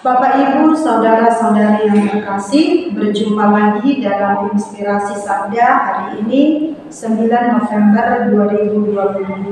Bapak, Ibu, Saudara-saudari yang terkasih, berjumpa lagi dalam Inspirasi Sabda hari ini 9 November 2022.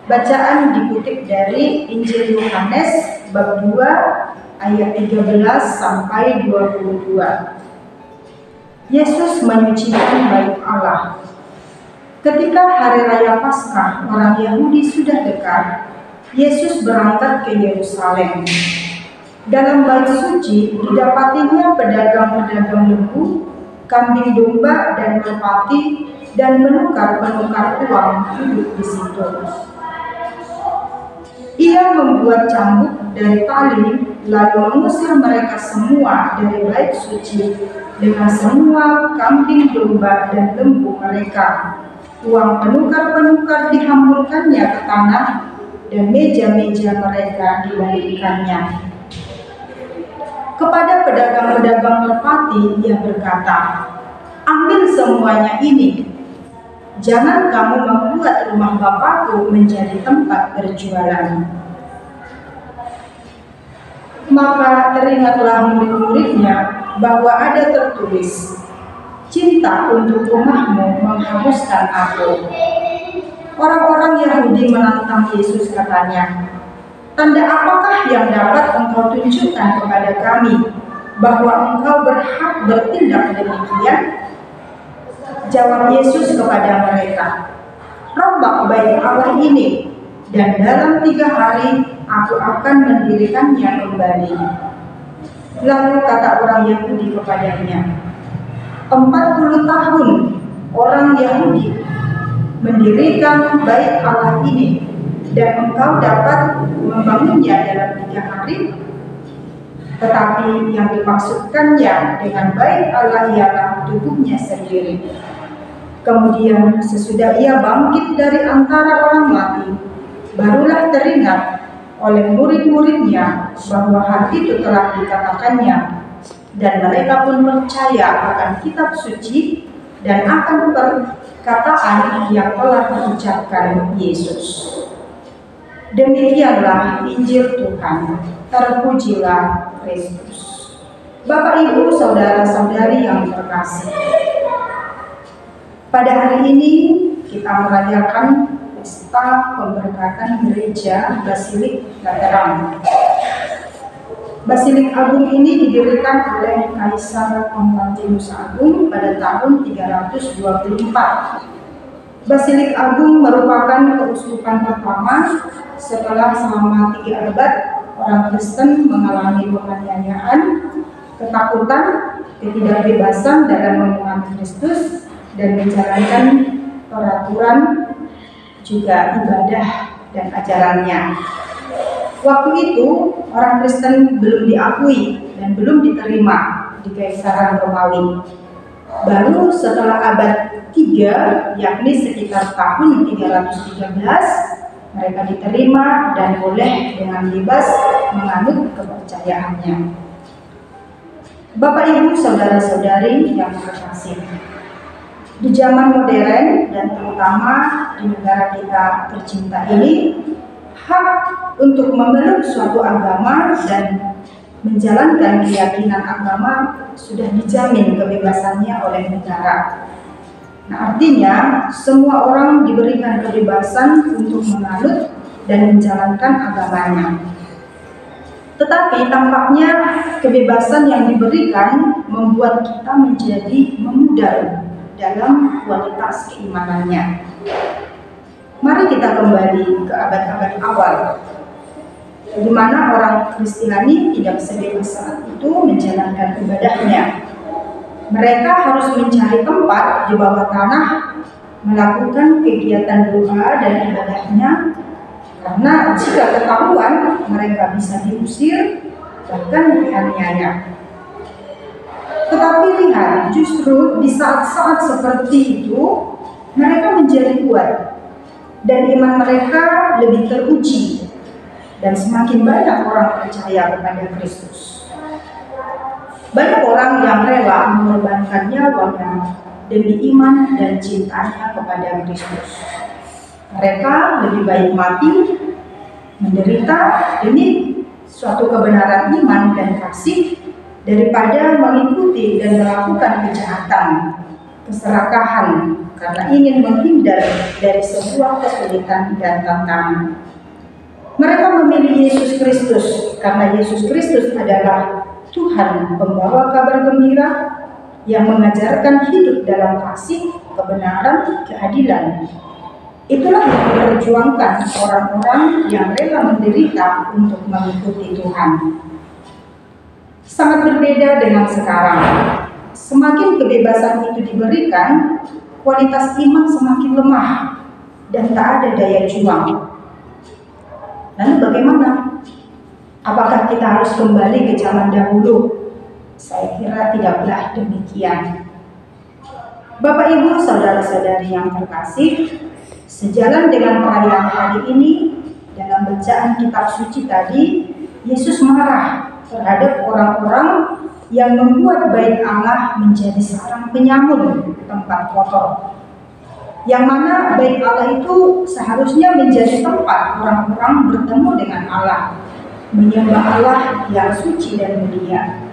Bacaan dikutip dari Injil Yohanes bab 2 ayat 13 sampai 22. Yesus menyucikan bait Allah. Ketika hari raya Paskah orang Yahudi sudah dekat, Yesus berangkat ke Yerusalem. Dalam bait suci didapatinya pedagang-pedagang lembu, kambing domba dan merpati, dan penukar-penukar uang duduk di situ. Ia membuat cambuk dari tali, lalu mengusir mereka semua dari bait suci dengan semua kambing domba dan lembu mereka. Uang penukar-penukar dihamburkannya ke tanah, dan meja-meja mereka dibalikkannya. Kepada pedagang-pedagang merpati ia berkata, "Ambil semuanya ini. Jangan kamu membuat rumah Bapakku menjadi tempat berjualan." Maka teringatlah murid-muridnya bahwa ada tertulis, "Cinta untuk rumahmu menghanguskan aku." Orang-orang Yahudi menantang Yesus, katanya, "Tanda apakah yang dapat engkau tunjukkan kepada kami bahwa engkau berhak bertindak demikian?" Jawab Yesus kepada mereka, "Rombak bait Allah ini, dan dalam 3 hari aku akan mendirikannya kembali." Lalu kata orang Yahudi kepadanya, 40 tahun orang Yahudi mendirikan bait Allah ini, dan engkau dapat membangunnya dalam 3 hari? Tetapi yang dimaksudkannya dengan bait Allah ialah tubuhnya sendiri. Kemudian sesudah ia bangkit dari antara orang mati, barulah teringat oleh murid-muridnya bahwa hal itu telah dikatakannya, dan mereka pun percaya akan kitab suci dan akan perkataan yang telah diucapkan Yesus. Demikianlah Injil Tuhan. Terpujilah Kristus. Bapak, Ibu, Saudara-saudari yang terkasih, pada hari ini kita merayakan pesta pemberkatan gereja Basilik Lateran. Basilik Agung ini didirikan oleh Kaisar Konstantinus Agung pada tahun 324. Basilik Agung merupakan keuskupan pertama setelah selama 3 abad orang Kristen mengalami penganiayaan, ketakutan, ketidakbebasan dalam mengimani Kristus dan menjalankan peraturan juga ibadah dan ajarannya. Waktu itu orang Kristen belum diakui dan belum diterima di Kekaisaran Romawi. Baru setelah abad 3, yakni sekitar tahun 313, mereka diterima dan boleh dengan bebas menganut kepercayaannya. Bapak, Ibu, Saudara-saudari yang terkasih, di zaman modern dan terutama di negara kita tercinta ini, hak untuk memeluk suatu agama dan menjalankan keyakinan agama sudah dijamin kebebasannya oleh negara. Nah, artinya semua orang diberikan kebebasan untuk menganut dan menjalankan agamanya. Tetapi tampaknya kebebasan yang diberikan membuat kita menjadi memudar dalam kualitas keimanannya. Mari kita kembali ke abad-abad awal, di mana orang Kristiani tidak sebebas saat itu menjalankan ibadahnya. Mereka harus mencari tempat di bawah tanah melakukan kegiatan doa dan ibadahnya, karena jika ketahuan mereka bisa diusir, bahkan dianiaya. Tetapi lihat, justru di saat-saat seperti itu mereka menjadi kuat dan iman mereka lebih teruji, dan semakin banyak orang percaya kepada Kristus. Banyak orang yang rela mengorbankan nyawanya demi iman dan cintanya kepada Kristus. Mereka lebih baik mati, menderita demi suatu kebenaran iman dan kasih daripada mengikuti dan melakukan kejahatan, keserakahan karena ingin menghindar dari sebuah kesulitan dan tantangan. Mereka memilih Yesus Kristus karena Yesus Kristus adalah Tuhan pembawa kabar gembira yang mengajarkan hidup dalam kasih, kebenaran, keadilan. Itulah yang diperjuangkan orang-orang yang rela menderita untuk mengikuti Tuhan. Sangat berbeda dengan sekarang. Semakin kebebasan itu diberikan, kualitas iman semakin lemah dan tak ada daya juang. Lalu bagaimana? Apakah kita harus kembali ke zaman dahulu? Saya kira tidaklah demikian. Bapak, Ibu, saudara-saudari yang terkasih, sejalan dengan perayaan hari ini, dalam bacaan kitab suci tadi, Yesus marah terhadap orang-orang yang membuat bait Allah menjadi sarang penyamun, tempat kotor. Yang mana bait Allah itu seharusnya menjadi tempat orang-orang bertemu dengan Allah, menyembah Allah yang suci dan mulia.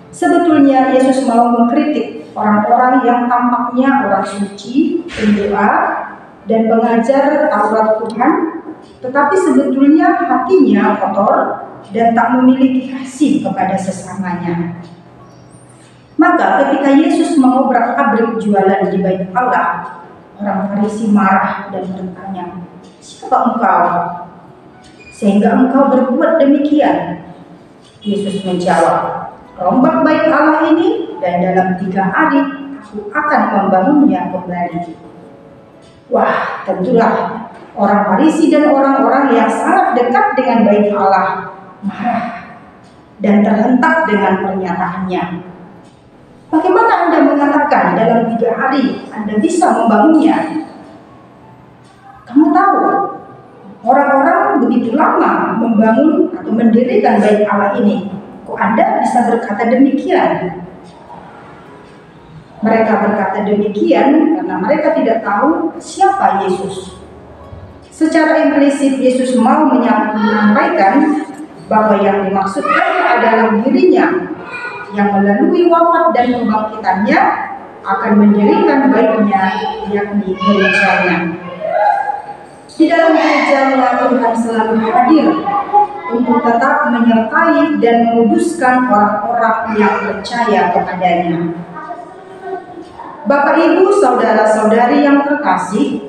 Sebetulnya Yesus mau mengkritik orang-orang yang tampaknya orang suci, pendoa, dan pengajar Taurat Tuhan, tetapi sebetulnya hatinya kotor dan tak memiliki kasih kepada sesamanya. Maka ketika Yesus mengobrak-abrik jualan di bait Allah, orang Farisi marah dan bertanya, "Siapa engkau sehingga engkau berbuat demikian?" Yesus menjawab, "Rombak bait Allah ini dan dalam 3 hari aku akan membangunnya kembali." Wah, tentulah orang Farisi dan orang-orang yang sangat dekat dengan bait Allah marah dan terhentak dengan pernyataannya. Bagaimana Anda mengatakan dalam 3 hari Anda bisa membangunnya? Kamu tahu, orang-orang begitu lama membangun atau mendirikan bait Allah ini. Kok Anda bisa berkata demikian? Mereka berkata demikian karena mereka tidak tahu siapa Yesus. Secara implisit Yesus mau menyampaikan bahwa yang dimaksudkan adalah dirinya yang melalui wafat dan kebangkitannya akan mendirikan baitnya, yakni gerejanya. Di dalam gerejanya Tuhan selalu hadir untuk tetap menyertai dan menguduskan orang-orang yang percaya kepadanya. Bapak, Ibu, saudara-saudari yang terkasih,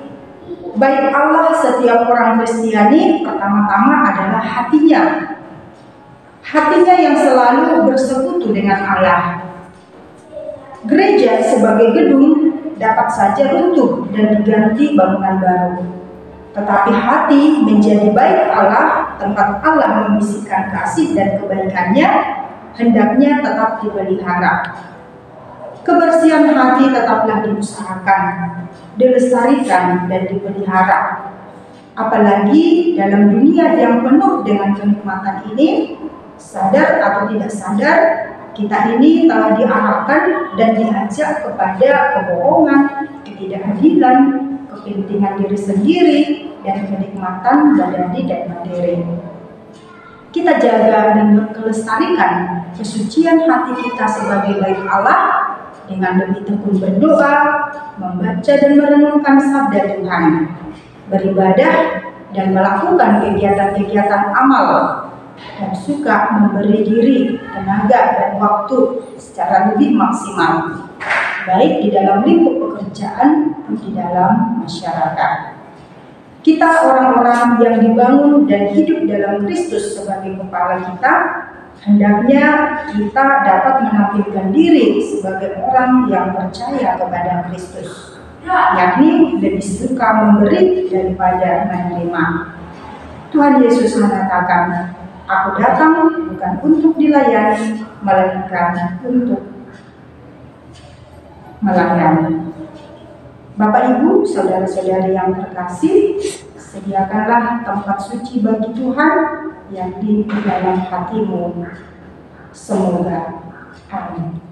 bait Allah setiap orang Kristiani pertama-tama adalah hatinya. Hatinya yang selalu bersekutu dengan Allah. Gereja sebagai gedung dapat saja runtuh dan diganti bangunan baru. Tetapi hati menjadi bait Allah, tempat Allah membisikkan kasih dan kebaikannya, hendaknya tetap dipelihara. Kebersihan hati tetaplah diusahakan, dilestarikan dan dipelihara. Apalagi dalam dunia yang penuh dengan kenikmatan ini, sadar atau tidak sadar, kita ini telah diarahkan dan diajak kepada kebohongan, ketidakadilan, kepentingan diri sendiri, dan kenikmatan badani dan materi. Kita jaga dan kelestarikan kesucian hati kita sebagai bait Allah dengan lebih tekun berdoa, membaca dan merenungkan sabda Tuhan, beribadah dan melakukan kegiatan-kegiatan amal, dan suka memberi diri, tenaga, dan waktu secara lebih maksimal, baik di dalam lingkup pekerjaan maupun di dalam masyarakat. Kita orang-orang yang dibangun dan hidup dalam Kristus sebagai kepala kita, hendaknya kita dapat menampilkan diri sebagai orang yang percaya kepada Kristus, yakni lebih suka memberi daripada menerima. Tuhan Yesus mengatakan, "Aku datang bukan untuk dilayani, melainkan untuk melayani." Bapak, Ibu, saudara-saudari yang terkasih, sediakanlah tempat suci bagi Tuhan yang di dalam hatimu. Semoga. Amin.